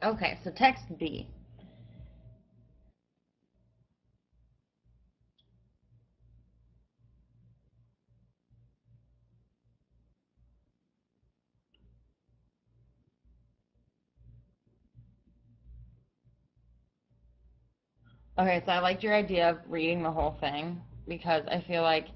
Okay, so text B. Okay, so I liked your idea of reading the whole thing because I feel like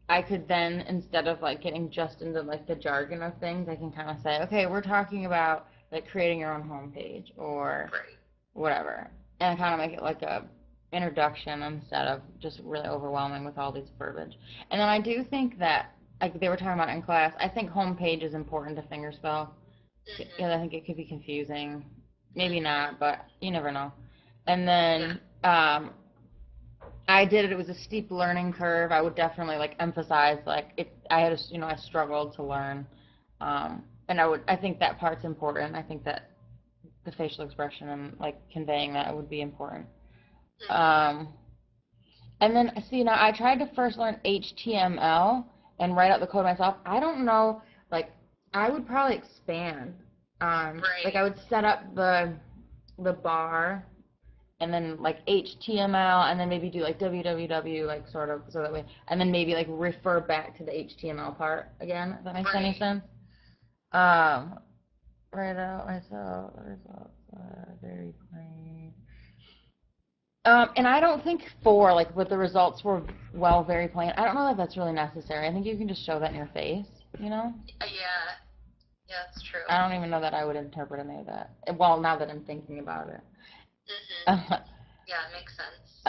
I could then, instead of like getting just into like the jargon of things, I can kind of say, okay, we're talking about like creating your own homepage or Right. whatever, and kind of make it like a introduction instead of just really overwhelming with all these verbiage. And then I do think that, like they were talking about in class, I think homepage is important to fingerspell Mhm. because I think it could be confusing. Maybe not, but you never know. And Yeah. then I did it. It was a steep learning curve. I would definitely like emphasize like it. I had, I struggled to learn, and I think that part's important. I think that the facial expression and like conveying that would be important. Mhm. Um, and then see now I tried to first learn HTML and write out the code myself. I don't know, like I would probably expand. Like I Right. would set up the bar and then like HTML and then maybe do like www like sort of so that way and then maybe like refer back to the HTML part again if that makes any Right. sense. Write out myself the results are very plain. And I don't think for like with the results were well very plain. I don't know that that's really necessary. I think you can just show that in your face, you know. Yeah. Yeah, that's true. I don't even know that I would interpret any of that. Well, now that I'm thinking about Mhm. it. Yeah, it makes sense.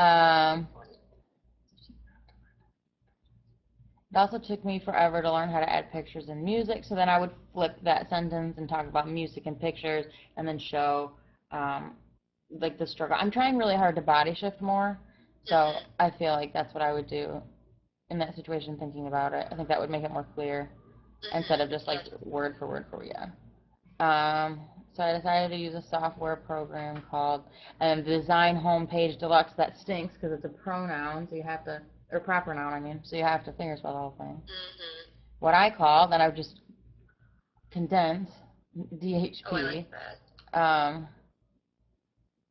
It also took me forever to learn how to add pictures and music, so then I would flip that sentence and talk about music and pictures and then show um, like the struggle. I'm trying really hard to body shift more, so Mhm. I feel like that's what I would do in that situation thinking about it. I think that would make it more clear instead Mhm. of just like Yeah. word for word for yeah. Um, so I decided to use a software program called Design Homepage Deluxe. That stinks because it's a pronoun, so you have to, or proper noun, I mean, so you have to fingerspell the whole thing. Mhm. What I call, then I would just condense Oh, I DHP. like that. Um,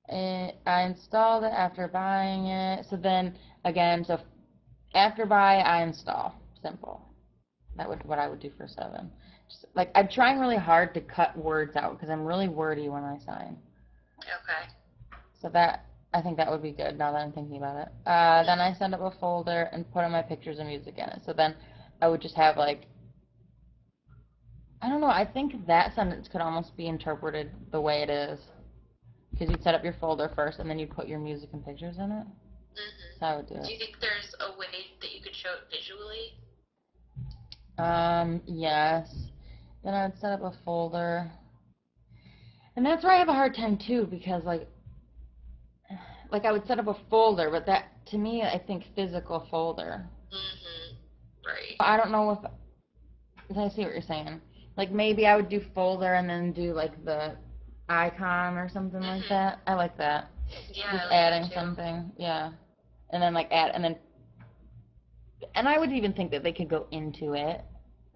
and I installed it after buying it. So then again, so after buy, I install. Simple. That would what I would do for 7. Just, like I'm trying really hard to cut words out because I'm really wordy when I sign. Okay. So that I think that would be good now that I'm thinking about it. Then I Mhm. send up a folder and put in my pictures and music in it. So then I would just have like I don't know. I think that sentence could almost be interpreted the way it is because you'd set up your folder first and then you'd put your music and pictures in it. Mhm. So I would do Do it. you think there's a way that you could show it visually? Yes. Then I would set up a folder, and that's where I have a hard time too because like I would set up a folder, but that to me I think physical folder. Mhm. Right. I don't know if I see what you're saying. Like maybe I would do folder and then do like the icon or something like Mhm. that. I like that. Yeah, I Just like that adding too. something, yeah. And then like add and I would even think that they could go into it.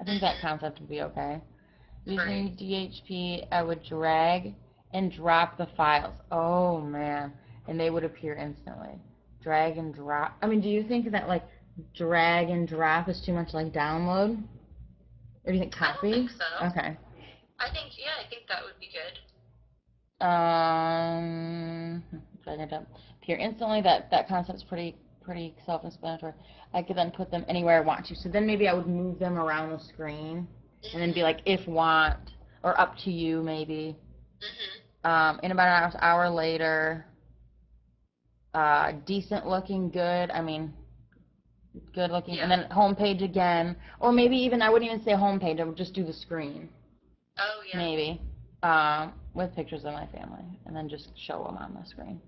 I think that Mhm. concept would be okay. Right. Using DHP, I would drag and drop the files. Oh man, and they would appear instantly. Drag and drop. I mean, do you think that like drag and drop is too much like download? Or do you think I don't think copy? so. Okay. I think yeah, I think that would be good. Drag and drop. Appear instantly. That concept's pretty self-explanatory. I could then put them anywhere I want to. So then maybe I would move them around the screen, and then be Mhm. like if want or up to you maybe. Mhm. In about an hour later, decent looking, good. I mean, good looking, and Yeah. then homepage again, or maybe even I wouldn't even say homepage. I would just do the screen, Oh yeah. maybe, with pictures of my family, and then just show them on the screen.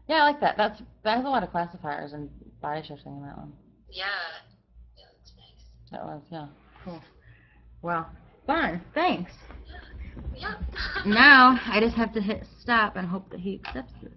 Yeah, I like that. That has a lot of classifiers and body shifting in that one. Yeah. Yeah, that's nice. That was yeah, cool. Well, fun. Thanks. Yeah. Yeah. Now I just have to hit stop and hope that he accepts this.